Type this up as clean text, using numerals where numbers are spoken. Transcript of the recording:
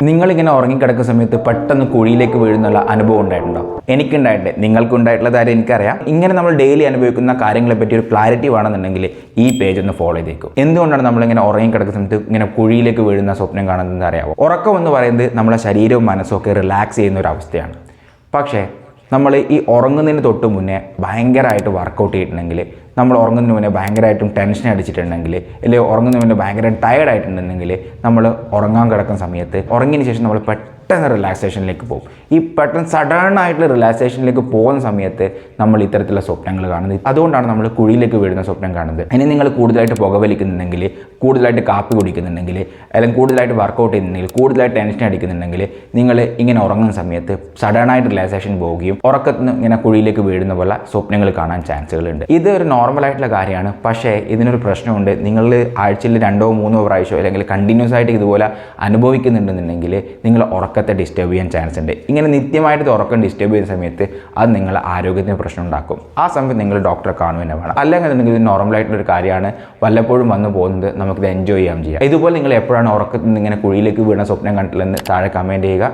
നിങ്ങളിങ്ങനെ ഉറങ്ങിക്കിടക്കുന്ന സമയത്ത് പെട്ടെന്ന് കുഴിയിലേക്ക് വീഴുന്നുള്ള അനുഭവം ഉണ്ടായിട്ടുണ്ടോ? എനിക്കുണ്ടായിട്ടുണ്ട്, നിങ്ങൾക്കുണ്ടായിട്ടുള്ള കാര്യം എനിക്കറിയാം. ഇങ്ങനെ നമ്മൾ ഡെയിലി അനുഭവിക്കുന്ന കാര്യങ്ങളെ പറ്റി ഒരു ക്ലാരിറ്റി വേണമെന്നുണ്ടെങ്കിൽ ഈ പേജ് ഒന്ന് ഫോളോ ചെയ്തേക്കും. എന്തുകൊണ്ടാണ് നമ്മളിങ്ങനെ ഉറങ്ങിക്കിടക്കുന്ന സമയത്ത് ഇങ്ങനെ കുഴിയിലേക്ക് വീഴുന്ന സ്വപ്നം കാണുന്നത് അറിയാമോ? ഉറക്കം എന്ന് പറയുന്നത് നമ്മളെ ശരീരവും മനസ്സും ഒക്കെ റിലാക്സ് ചെയ്യുന്ന ഒരു അവസ്ഥയാണ്. പക്ഷേ നമ്മൾ ഈ ഉറങ്ങുന്നതിന് തൊട്ട് മുന്നേ ഭയങ്കരമായിട്ട് വർക്കൗട്ട് ചെയ്തിട്ടുണ്ടെങ്കിൽ, നമ്മൾ ഉറങ്ങുന്നതിന് മുന്നേ ഭയങ്കരമായിട്ടും ടെൻഷൻ അടിച്ചിട്ടുണ്ടെങ്കിൽ, അല്ലെങ്കിൽ ഉറങ്ങുന്നതിന് മുന്നേ ഭയങ്കര ടയർഡ് ആയിട്ടുണ്ടെങ്കിൽ, നമ്മൾ ഉറങ്ങാൻ കിടക്കുന്ന സമയത്ത് ഉറങ്ങിയതിന് ശേഷം നമ്മൾ പെട്ടെന്ന് റിലാക്സേഷനിലേക്ക് പോകും. ഈ പെട്ടെന്ന് സഡൻ ആയിട്ടുള്ള റിലാക്സേഷനിലേക്ക് പോകുന്ന സമയത്ത് നമ്മൾ ഇത്തരത്തിലുള്ള സ്വപ്നങ്ങൾ കാണുന്നത്. അതുകൊണ്ടാണ് നമ്മൾ കുഴിയിലേക്ക് വീഴുന്ന സ്വപ്നം കാണുന്നത്. ഇനി നിങ്ങൾ കൂടുതലായിട്ട് പുകവലിക്കുന്നുണ്ടെങ്കിൽ, കൂടുതലായിട്ട് കാപ്പി കുടിക്കുന്നുണ്ടെങ്കിൽ, അല്ലെങ്കിൽ കൂടുതലായിട്ട് വർക്കൗട്ട് ചെയ്യുന്നുണ്ടെങ്കിൽ, കൂടുതലായിട്ട് ടെൻഷൻ അടിക്കുന്നുണ്ടെങ്കിൽ, നിങ്ങൾ ഇങ്ങനെ ഉറങ്ങുന്ന സമയത്ത് സഡനായിട്ട് റിലാക്സേഷൻ പോവുകയും ഉറക്കത്തിന് ഇങ്ങനെ കുഴിയിലേക്ക് വീഴുന്ന പോലെ സ്വപ്നങ്ങൾ കാണാൻ ചാൻസുകളുണ്ട്. ഇത് ഒരു നോർമലായിട്ടുള്ള കാര്യമാണ്. പക്ഷേ ഇതിനൊരു പ്രശ്നമുണ്ട്. നിങ്ങൾ ആഴ്ചയിൽ 2-3 പ്രാവശ്യം അല്ലെങ്കിൽ കണ്ടിന്യൂസ് ആയിട്ട് ഇതുപോലെ അനുഭവിക്കുന്നുണ്ടെന്നുണ്ടെങ്കിൽ നിങ്ങൾ ഉറക്കത്തെ ഡിസ്റ്റർബ് ചെയ്യാൻ ചാൻസ് ഉണ്ട്. ഇങ്ങനെ നിത്യമായിട്ട് ഉറക്കം ഡിസ്റ്റർബ് ചെയ്യുന്ന സമയത്ത് അത് നിങ്ങളുടെ ആരോഗ്യത്തിന് പ്രശ്നം ഉണ്ടാക്കും. ആ സമയത്ത് നിങ്ങൾ ഡോക്ടറെ കാണുക തന്നെ വേണം. അല്ലെങ്കിൽ ഇത് നോർമലായിട്ടുള്ളൊരു കാര്യമാണ്, വല്ലപ്പോഴും വന്നു പോകുന്നത്, നമുക്കിത് എൻജോയ് ചെയ്യാൻ ചെയ്യാം. ഇതുപോലെ നിങ്ങൾ എപ്പോഴാണ് ഉറക്കത്തിൽ നിന്ന് ഇങ്ങനെ കുഴിയിലേക്ക് വീണ സ്വപ്നം കണ്ടിട്ടില്ലെന്ന് താഴെ കമൻറ്റ് ചെയ്യുക.